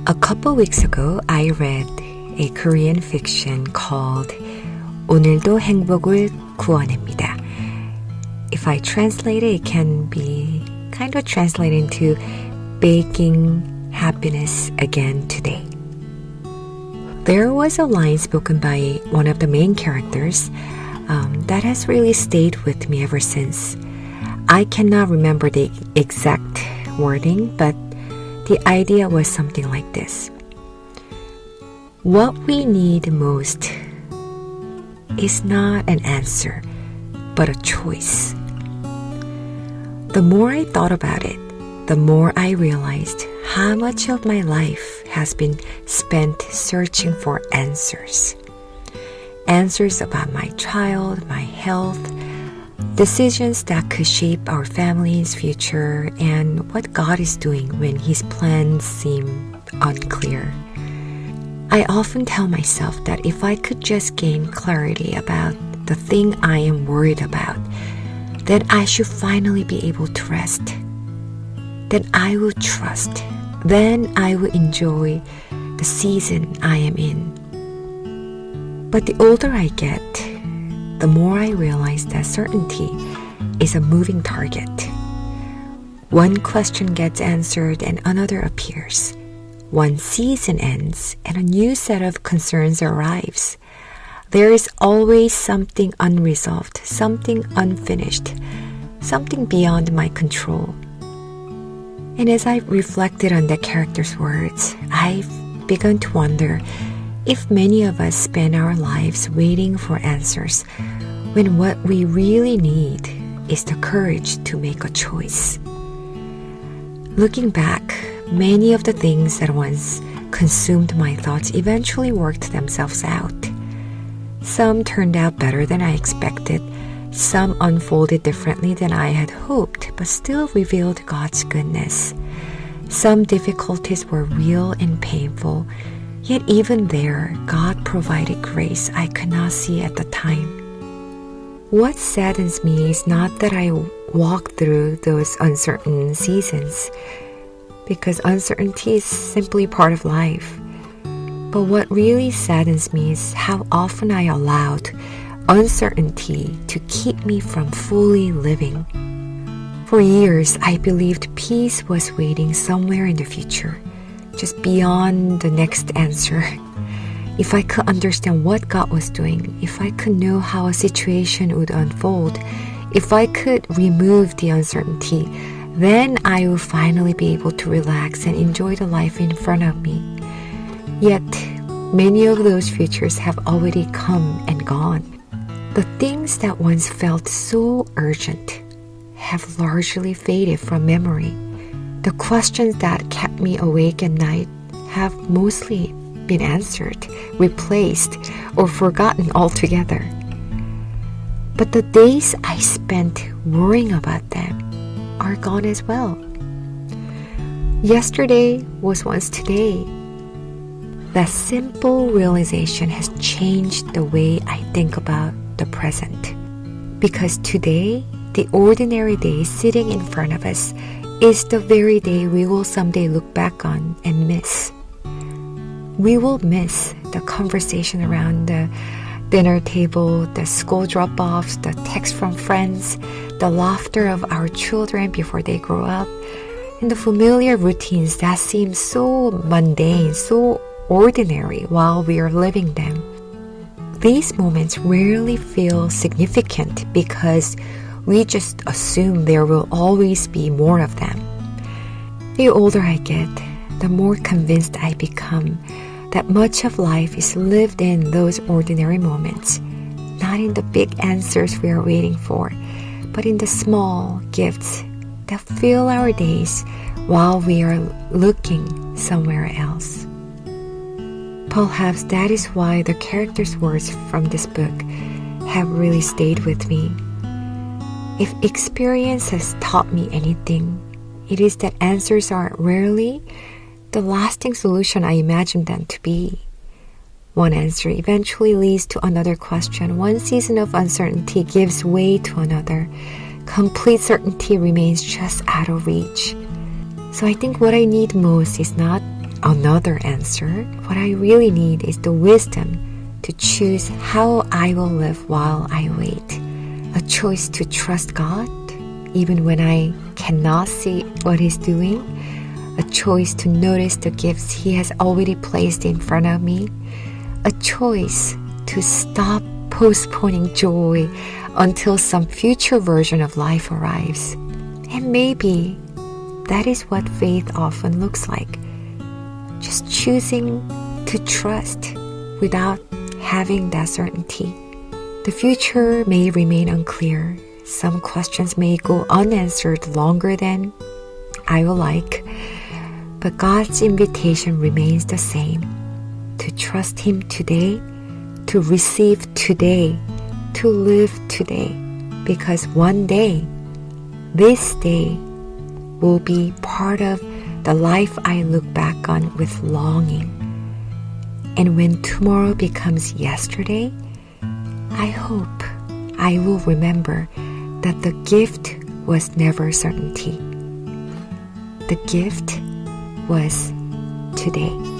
A couple weeks ago, I read a Korean fiction called 오늘도 행복을 구원합니다. If I translate it, it can be kind of translated into baking happiness again today. There was a line spoken by one of the main characters that has really stayed with me ever since. I cannot remember the exact wording, but the idea was something like this. What we need most is not an answer, but a choice. The more I thought about it, the more I realized how much of my life has been spent searching for answers. Answers about my child, my health, decisions that could shape our family's future, and what God is doing when His plans seem unclear. I often tell myself that if I could just gain clarity about the thing I am worried about, then I should finally be able to rest. Then I will trust. Then I will enjoy the season I am in. But the older I get, the more I realize that certainty is a moving target. One question gets answered and another appears. One season ends and a new set of concerns arrives. There is always something unresolved, something unfinished, something beyond my control. And as I reflected on the character's words, I've begun to wonder if many of us spend our lives waiting for answers when what we really need is the courage to make a choice. Looking back, many of the things that once consumed my thoughts eventually worked themselves out. Some turned out better than I expected. Some unfolded differently than I had hoped, but still revealed God's goodness. Some difficulties were real and painful, yet even there, God provided grace I could not see at the time. What saddens me is not that I walked through those uncertain seasons, because uncertainty is simply part of life. But what really saddens me is how often I allowed uncertainty to keep me from fully living. For years, I believed peace was waiting somewhere in the future, just beyond the next answer. If I could understand what God was doing, if I could know how a situation would unfold, if I could remove the uncertainty, then I would finally be able to relax and enjoy the life in front of me. Yet, many of those futures have already come and gone. The things that once felt so urgent have largely faded from memory. The questions that kept me awake at night have mostly been answered, replaced, or forgotten altogether. But the days I spent worrying about them are gone as well. Yesterday was once today. That simple realization has changed the way I think about the present. Because today, the ordinary day sitting in front of us is the very day we will someday look back on and miss. We will miss the conversation around the dinner table, the school drop-offs, the texts from friends, the laughter of our children before they grow up, and the familiar routines that seem so mundane, so ordinary while we are living them. These moments rarely feel significant because we just assume there will always be more of them. The older I get, the more convinced I become that much of life is lived in those ordinary moments, not in the big answers we are waiting for, but in the small gifts that fill our days while we are looking somewhere else. Perhaps that is why the characters' words from this book have really stayed with me. If experience has taught me anything, it is that answers are rarely the lasting solution I imagined them to be. One answer eventually leads to another question. One season of uncertainty gives way to another. Complete certainty remains just out of reach. So I think what I need most is not another answer. What I really need is the wisdom to choose how I will live while I wait. A choice to trust God, even when I cannot see what He's doing. A choice to notice the gifts He has already placed in front of me. A choice to stop postponing joy until some future version of life arrives. And maybe that is what faith often looks like. Just choosing to trust without having that certainty. The future may remain unclear. Some questions may go unanswered longer than I would like. But God's invitation remains the same. To trust Him today, to receive today, to live today. Because one day, this day, will be part of the life I look back on with longing. And when tomorrow becomes yesterday, I hope I will remember that the gift was never certainty. The gift was today.